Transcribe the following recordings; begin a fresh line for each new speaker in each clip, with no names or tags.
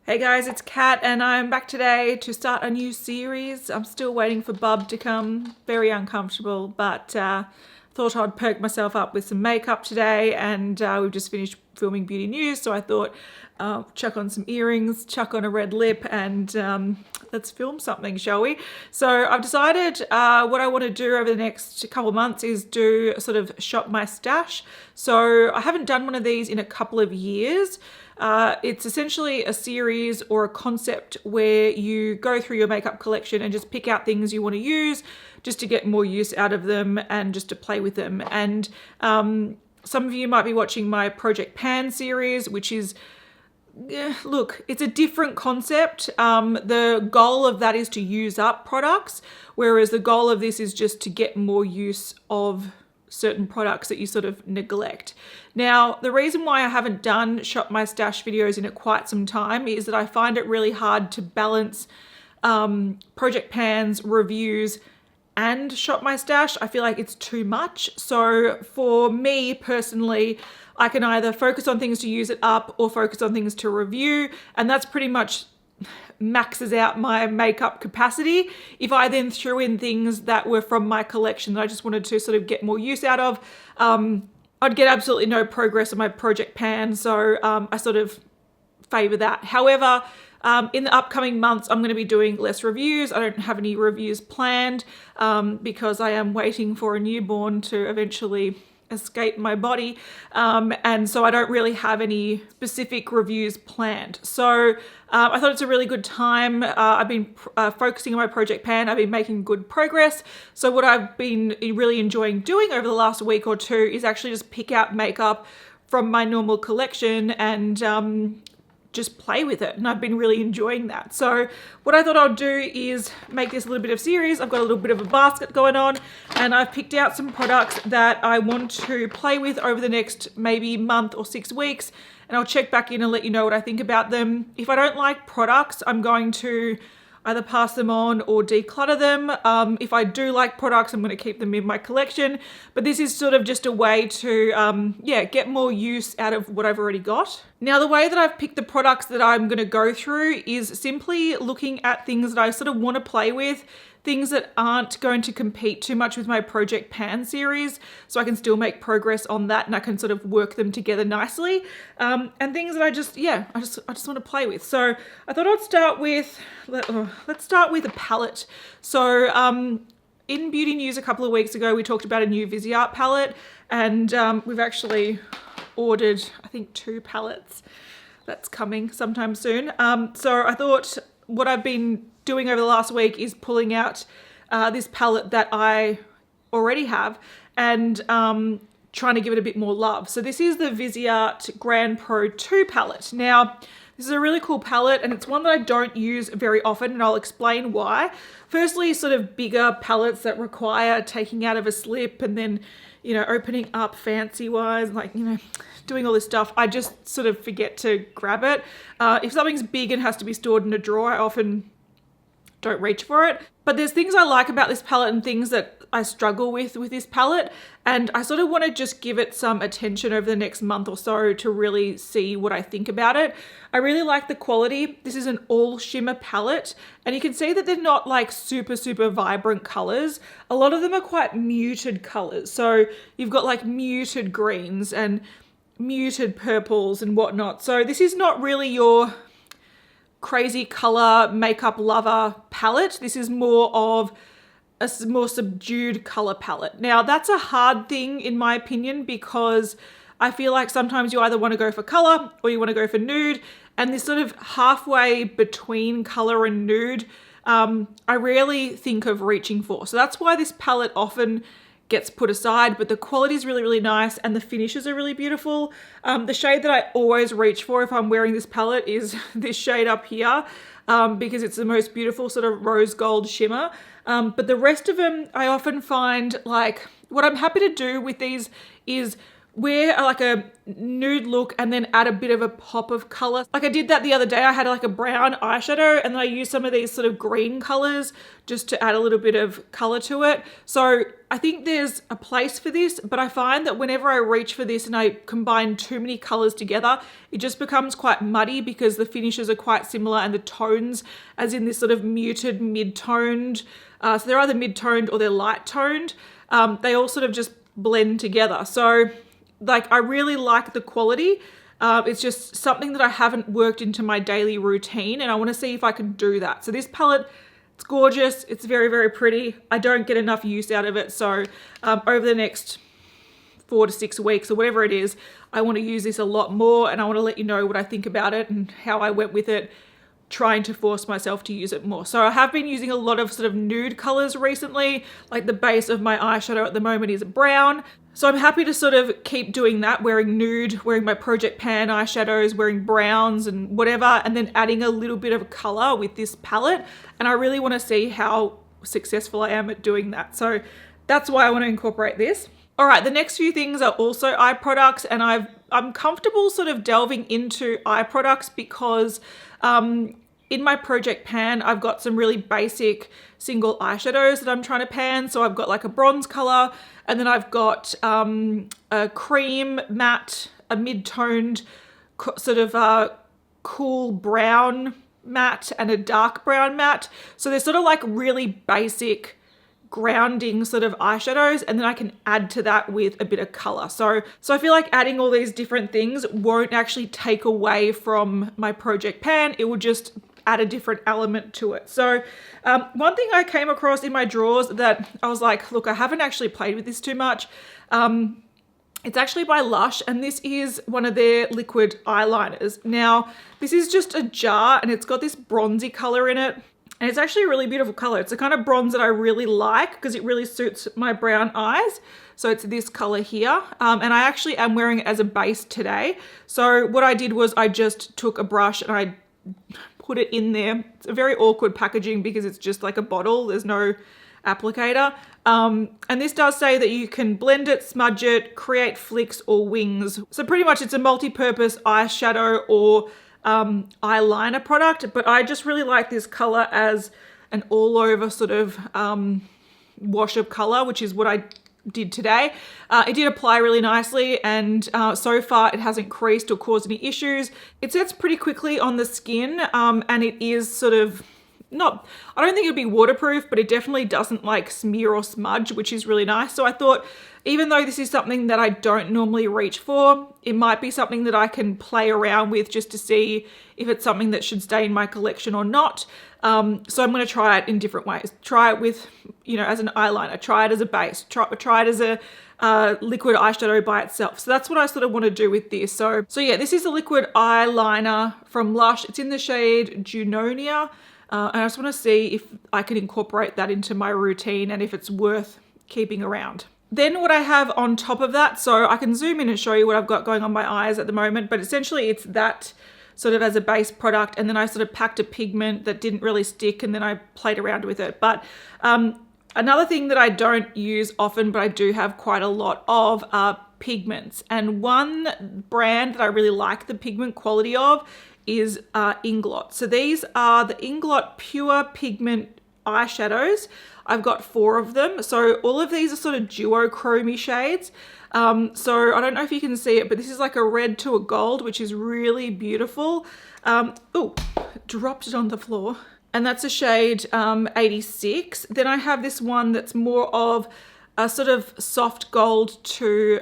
Hey guys, it's Kat and I'm back today to start a new series. I'm still waiting for Bub to come. Very uncomfortable, but thought I'd perk myself up with some makeup today, and we've just finished filming beauty news, so I thought chuck on some earrings, chuck on a red lip, and let's film something, shall we? So I've decided what I want to do over the next couple of months is do sort of shop my stash. So I haven't done one of these in a couple of years. It's essentially a series or a concept where you go through your makeup collection and just pick out things you want to use just to get more use out of them and just to play with them. And some of you might be watching my Project Pan series, which is, look, it's a different concept. The goal of that is to use up products, whereas the goal of this is just to get more use of certain products that you sort of neglect. Now, the reason why I haven't done shop my stash videos in quite some time is that I find it really hard to balance Project Pan's reviews and shop my stash. I feel like it's too much. So for me personally, I can either focus on things to use it up or focus on things to review, and that's pretty much maxes out my makeup capacity. If I then threw in things that were from my collection that I just wanted to sort of get more use out of, I'd get absolutely no progress on my Project Pan. So I sort of favor that. However, in the upcoming months, I'm going to be doing less reviews. I don't have any reviews planned because I am waiting for a newborn to eventually escape my body, and so I don't really have any specific reviews planned. So I thought it's a really good time. I've been focusing on my Project Pan. I've been making good progress. So what I've been really enjoying doing over the last week or two is actually just pick out makeup from my normal collection and just play with it, and I've been really enjoying that. So what I thought I'd do is make this a little bit of series. I've got a little bit of a basket going on, and I've picked out some products that I want to play with over the next maybe month or 6 weeks, and I'll check back in and let you know what I think about them. If I don't like products, I'm going to either pass them on or declutter them. If I do like products, I'm going to keep them in my collection. But this is sort of just a way to, get more use out of what I've already got. Now, the way that I've picked the products that I'm going to go through is simply looking at things that I sort of want to play with, things that aren't going to compete too much with my Project Pan series, so I can still make progress on that and I can sort of work them together nicely. And things that I just want to play with. So I thought I'd start with, let's start with a palette. So in beauty news a couple of weeks ago, we talked about a new Viseart palette, and we've actually ordered, I think, 2 palettes. That's coming sometime soon. So I thought what I've been doing over the last week is pulling out this palette that I already have and trying to give it a bit more love. So this is the Viseart Grande Pro 2 palette. Now, this is a really cool palette, and it's one that I don't use very often, and I'll explain why. Firstly, sort of bigger palettes that require taking out of a slip and then, opening up fancy-wise, doing all this stuff, I just sort of forget to grab it. If something's big and has to be stored in a drawer, I often don't reach for it. But there's things I like about this palette and things that I struggle with this palette, and I sort of want to just give it some attention over the next month or so to really see what I think about it. I really like the quality. This is an all shimmer palette, and you can see that they're not like super vibrant colors. A lot of them are quite muted colors. So you've got like muted greens and muted purples and whatnot. So this is not really your crazy color makeup lover palette. This is more of a more subdued color palette. Now, that's a hard thing in my opinion, because I feel like sometimes you either want to go for color or you want to go for nude, and this sort of halfway between color and nude, I rarely think of reaching for. So that's why this palette often gets put aside, but the quality is really nice and the finishes are really beautiful. The shade that I always reach for if I'm wearing this palette is this shade up here, because it's the most beautiful sort of rose gold shimmer. But the rest of them, I often find, like, what I'm happy to do with these is wear like a nude look and then add a bit of a pop of color. Like I did that the other day. I had like a brown eyeshadow and then I used some of these sort of green colors just to add a little bit of color to it. So I think there's a place for this, but I find that whenever I reach for this and I combine too many colors together, it just becomes quite muddy because the finishes are quite similar and the tones, as in this sort of muted mid-toned, so they're either mid-toned or they're light-toned, they all sort of just blend together. So like I really like the quality. It's just something that I haven't worked into my daily routine and I want to see if I can do that. So this palette, it's gorgeous. It's very, very pretty. I don't get enough use out of it. So over the next 4 to 6 weeks or whatever it is, I want to use this a lot more and I want to let you know what I think about it and how I went with it, trying to force myself to use it more. So I have been using a lot of sort of nude colors recently. Like the base of my eyeshadow at the moment is brown. So I'm happy to sort of keep doing that, wearing nude, wearing my Project Pan eyeshadows, wearing browns and whatever, and then adding a little bit of color with this palette. And I really want to see how successful I am at doing that. So that's why I want to incorporate this. All right, the next few things are also eye products, and I'm comfortable sort of delving into eye products because in my Project Pan, I've got some really basic single eyeshadows that I'm trying to pan. So I've got like a bronze color, and then I've got a cream matte, a mid-toned sort of cool brown matte, and a dark brown matte. So they're sort of like really basic grounding sort of eyeshadows, and then I can add to that with a bit of color. So I feel like adding all these different things won't actually take away from my Project Pan. It will just add a different element to it. So one thing I came across in my drawers that I was like, look, I haven't actually played with this too much. It's actually by Lush, and this is one of their liquid eyeliners. Now, this is just a jar and it's got this bronzy color in it. And it's actually a really beautiful color. It's the kind of bronze that I really like because it really suits my brown eyes. So it's this color here. And I actually am wearing it as a base today. So what I did was I just took a brush and I put it in there. It's a very awkward packaging because it's just like a bottle. There's no applicator. And this does say that you can blend it, smudge it, create flicks or wings. So pretty much it's a multi-purpose eyeshadow or eyeliner product, but I just really like this color as an all over sort of wash of color, which is what I did today. It did apply really nicely, and so far it hasn't creased or caused any issues. It sets pretty quickly on the skin, and it is sort of not, I don't think it'd be waterproof, but it definitely doesn't like smear or smudge, which is really nice. So I thought, even though this is something that I don't normally reach for, it might be something that I can play around with just to see if it's something that should stay in my collection or not. So I'm going to try it in different ways. Try it with, you know, as an eyeliner, try it as a base, try it as a liquid eyeshadow by itself. So that's what I sort of want to do with this. So yeah, this is a liquid eyeliner from Lush. It's in the shade Junonia. And I just want to see if I can incorporate that into my routine and if it's worth keeping around. Then what I have on top of that, so I can zoom in and show you what I've got going on my eyes at the moment, but essentially it's that sort of as a base product, and then I sort of packed a pigment that didn't really stick, and then I played around with it. But another thing that I don't use often, but I do have quite a lot of, are pigments. And one brand that I really like the pigment quality of is Inglot. So these are the Inglot Pure Pigment eyeshadows. I've got 4 of them. So all of these are sort of duochrome shades. So I don't know if you can see it, but this is like a red to a gold, which is really beautiful. Oh, dropped it on the floor. And that's a shade 86. Then I have this one that's more of a sort of soft gold to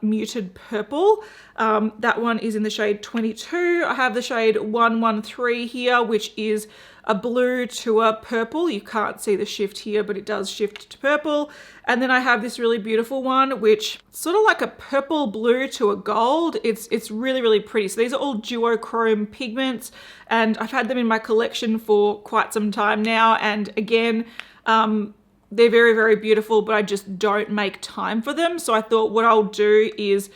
muted purple. That one is in the shade 22. I have the shade 113 here, which is a blue to a purple. You can't see the shift here, but it does shift to purple. And then I have this really beautiful one, which sort of like a purple blue to a gold. It's really, really pretty. So these are all duochrome pigments, and I've had them in my collection for quite some time now. And again, they're very, very beautiful, but I just don't make time for them. So I thought what I'll do is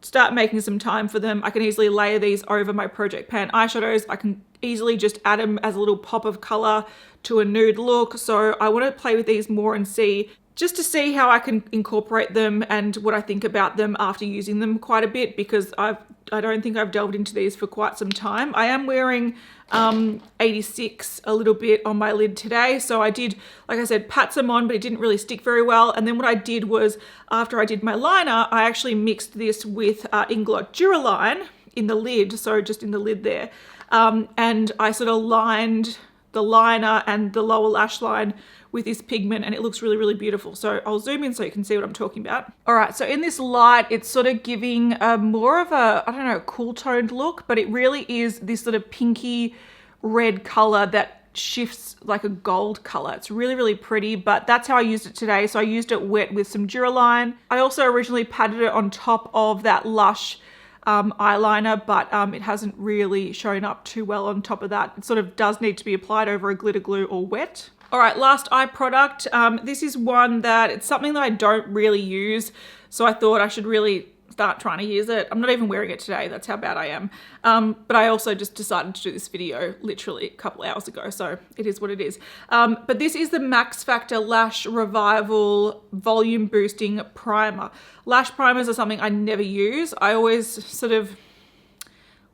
start making some time for them. I can easily layer these over my Project Pan eyeshadows. I can easily just add them as a little pop of color to a nude look. So I want to play with these more and see just to see how I can incorporate them and what I think about them after using them quite a bit, because I don't think I've delved into these for quite some time. I am wearing 86 a little bit on my lid today, so I did, like I said, pat some on, but it didn't really stick very well. And then what I did was, after I did my liner, I actually mixed this with Inglot Duraline in the lid, so just in the lid there, and I sort of lined the liner and the lower lash line with this pigment, and it looks really, really beautiful. So I'll zoom in so you can see what I'm talking about. All right, so in this light, it's sort of giving more of a, I don't know, cool toned look, but it really is this sort of pinky red color that shifts like a gold color. It's really, really pretty, but that's how I used it today. So I used it wet with some Duraline. I also originally patted it on top of that Lush eyeliner, but it hasn't really shown up too well on top of that. It sort of does need to be applied over a glitter glue or wet. All right, last eye product. This is one that it's something that I don't really use, so I thought I should really start trying to use it. I'm not even wearing it today, that's how bad I am. But I also just decided to do this video literally a couple hours ago, so it is what it is. But this is the Max Factor Lash Revival Volume Boosting Primer. Lash primers are something I never use. I always sort of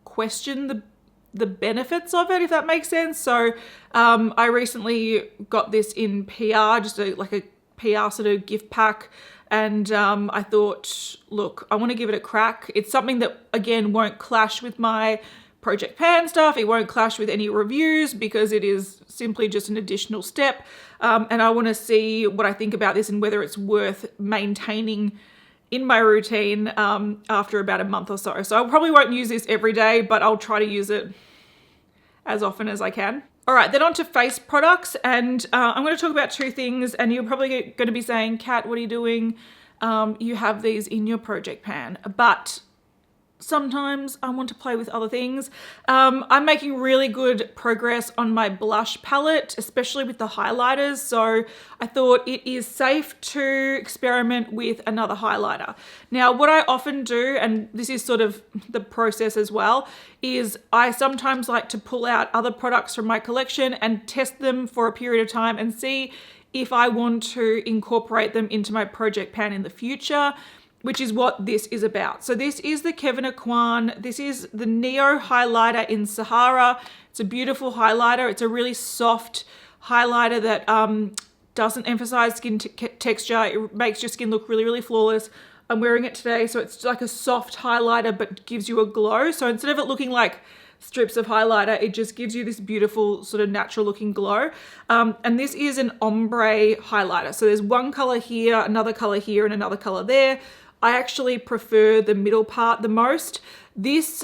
question the benefits of it, if that makes sense. So I recently got this in PR, just like a PR sort of gift pack, and I thought, look, I want to give it a crack. It's something that, again, won't clash with my Project Pan stuff. It won't clash with any reviews because it is simply just an additional step, and I want to see what I think about this and whether it's worth maintaining in my routine after about a month or so. So I probably won't use this every day, but I'll try to use it as often as I can. All right, then on to face products, and I'm going to talk about two things, and you're probably going to be saying, Kat, what are you doing? You have these in your Project Pan, but sometimes I want to play with other things. I'm making really good progress on my blush palette, especially with the highlighters. So I thought it is safe to experiment with another highlighter. Now, what I often do, and this is sort of the process as well, is I sometimes like to pull out other products from my collection and test them for a period of time and see if I want to incorporate them into my Project Pan in the future, which is what this is about. So this is the Kevyn Aucoin. This is the Neo highlighter in Sahara. It's a beautiful highlighter. It's a really soft highlighter that doesn't emphasize skin texture. It makes your skin look really, really flawless. I'm wearing it today, so it's like a soft highlighter, but gives you a glow. So instead of it looking like strips of highlighter, it just gives you this beautiful sort of natural looking glow. And this is an ombre highlighter. So there's one color here, another color here, and another color there. I actually prefer the middle part the most. This,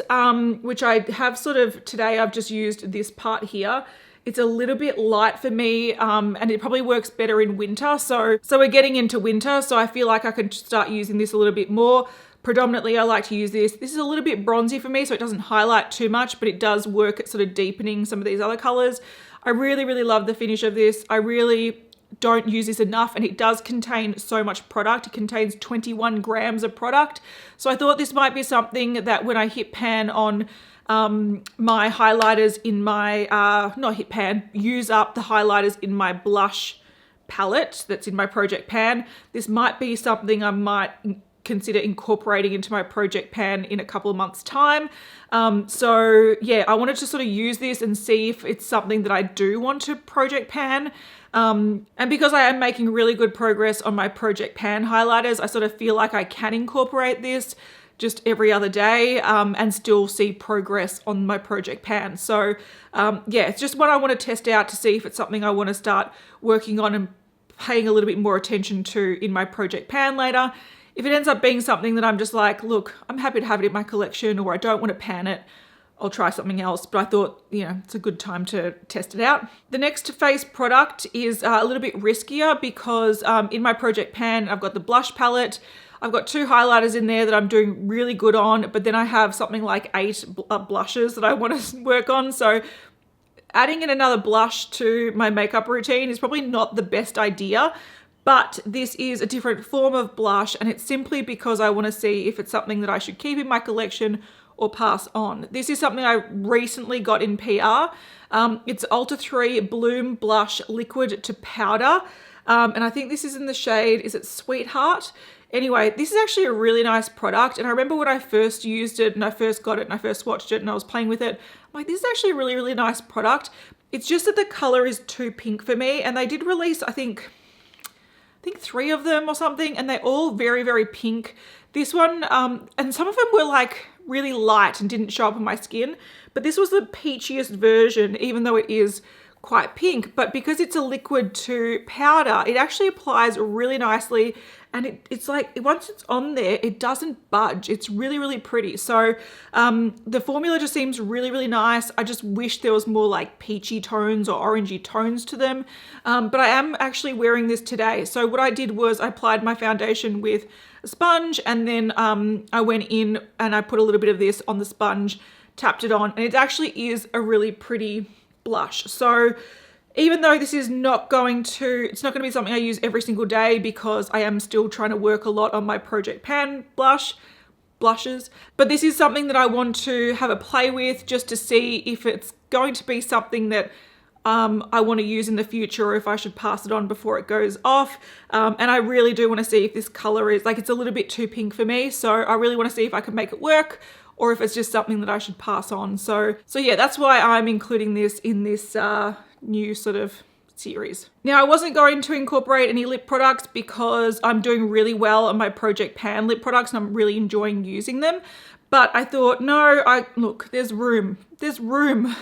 which I have sort of, today I've just used this part here. It's a little bit light for me, and it probably works better in winter. So we're getting into winter, so I feel like I could start using this a little bit more. Predominantly, I like to use this. This is a little bit bronzy for me, so it doesn't highlight too much, but it does work at sort of deepening some of these other colors. I really, really love the finish of this. I really don't use this enough, and it does contain so much product. It contains 21 grams of product. So I thought this might be something that when I hit pan on my highlighters in my, not hit pan, use up the highlighters in my blush palette that's in my Project Pan, this might be something I might consider incorporating into my Project Pan in a couple of months' time. So yeah, I wanted to sort of use this and see if it's something that I do want to Project Pan. And because I am making really good progress on my Project Pan highlighters, I sort of feel like I can incorporate this just every other day and still see progress on my Project Pan. So yeah, it's just what I want to test out to see if it's something I want to start working on and paying a little bit more attention to in my Project Pan later. If it ends up being something that I'm just like, look, I'm happy to have it in my collection, or I don't want to pan it, I'll try something else. But I thought, you know, it's a good time to test it out. The next face product is a little bit riskier because in my Project Pan, I've got the blush palette. I've got 2 highlighters in there that I'm doing really good on, but then I have something like 8 blushes that I want to work on. So adding in another blush to my makeup routine is probably not the best idea. But this is a different form of blush, and it's simply because I want to see if it's something that I should keep in my collection or pass on. This is something I recently got in PR. It's Ulta 3 Bloom Blush Liquid to Powder. And I think this is in the shade, is it Sweetheart? Anyway, this is actually a really nice product. And I remember when I first used it and I first got it and I first swatched it and I was playing with it, I'm like, this is actually a really, really nice product. It's just that the color is too pink for me. And they did release, I think 3 of them or something, and they're all very, very pink. This one, and some of them were like really light and didn't show up on my skin, but this was the peachiest version, even though it is quite pink. But because it's a liquid to powder, it actually applies really nicely, and it's like once it's on there, it doesn't budge. It's really, really pretty. So the formula just seems really, really nice. I just wish there was more like peachy tones or orangey tones to them. But I am actually wearing this today. So what I did was I applied my foundation with a sponge, and then I went in and I put a little bit of this on the sponge, tapped it on, and it actually is a really pretty blush. So even though this is not going to, it's not going to be something I use every single day, because I am still trying to work a lot on my Project Pan blushes, but this is something that I want to have a play with just to see if it's going to be something that I want to use in the future, or if I should pass it on before it goes off. And I really do want to see if this color is like, it's a little bit too pink for me. So I really want to see if I can make it work, or if it's just something that I should pass on. So yeah, that's why I'm including this in this new sort of series. Now, I wasn't going to incorporate any lip products because I'm doing really well on my Project Pan lip products and I'm really enjoying using them. But I thought, no, look, there's room. There's room.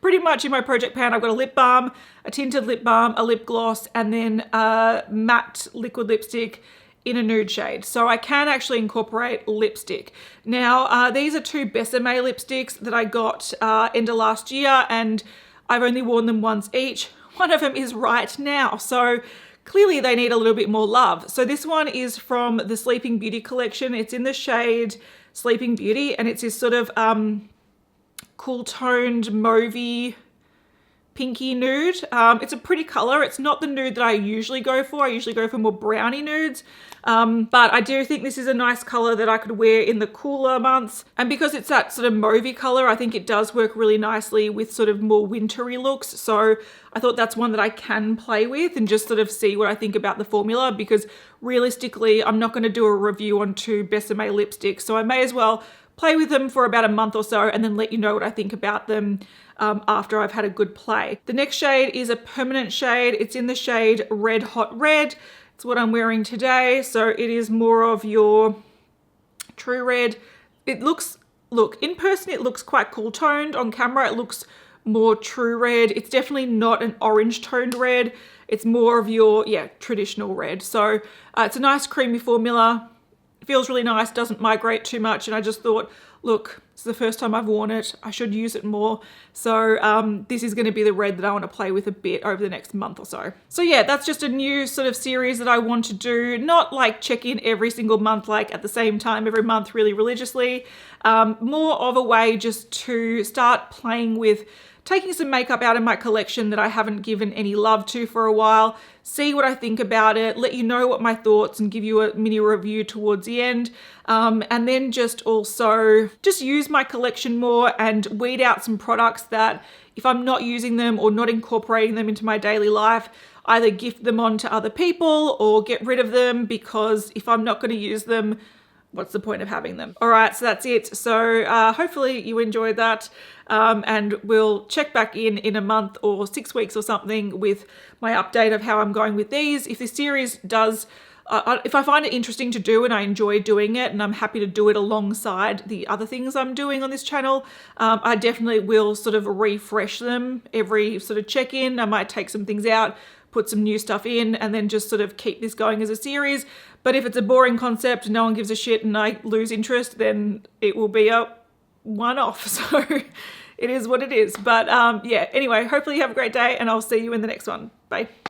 Pretty much in my Project Pan, I've got a lip balm, a tinted lip balm, a lip gloss, and then a matte liquid lipstick in a nude shade. So I can actually incorporate lipstick. Now, these are 2 Besame lipsticks that I got end of last year, and I've only worn them once each. One of them is right now. So clearly they need a little bit more love. So this one is from the Sleeping Beauty collection. It's in the shade Sleeping Beauty, and it's this sort of cool toned mauvey pinky nude. It's a pretty color. It's not the nude that I usually go for. I usually go for more brownie nudes. But I do think this is a nice color that I could wear in the cooler months. And because it's that sort of mauvey color, I think it does work really nicely with sort of more wintry looks. So I thought that's one that I can play with and just sort of see what I think about the formula, because realistically, I'm not going to do a review on 2 Besame lipsticks. So I may as well play with them for about a month or so and then let you know what I think about them after I've had a good play. The next shade is a permanent shade. It's in the shade Red Hot Red. It's what I'm wearing today. So it is more of your true red. It looks, look, in person it looks quite cool toned. On camera it looks more true red. It's definitely not an orange toned red. It's more of your, yeah, traditional red. So it's a nice creamy formula. It feels really nice, doesn't migrate too much, and I just thought, look, it's the first time I've worn it. I should use it more. So this is going to be the red that I want to play with a bit over the next month or so. So yeah, that's just a new sort of series that I want to do. Not like check in every single month, like at the same time every month really religiously. More of a way just to start playing with taking some makeup out of my collection that I haven't given any love to for a while, see what I think about it, let you know what my thoughts and give you a mini review towards the end. And then just also just use my collection more and weed out some products that if I'm not using them or not incorporating them into my daily life, either gift them on to other people or get rid of them, because if I'm not going to use them, what's the point of having them? All right, so that's it. So hopefully you enjoyed that. And we'll check back in a month or 6 weeks or something with my update of how I'm going with these. If this series does, if I find it interesting to do and I enjoy doing it and I'm happy to do it alongside the other things I'm doing on this channel, I definitely will sort of refresh them every sort of check-in. I might take some things out, put some new stuff in, and then just sort of keep this going as a series. But if it's a boring concept, no one gives a shit and I lose interest, then it will be a one-off. So it is what it is. But yeah, anyway, hopefully you have a great day and I'll see you in the next one. Bye.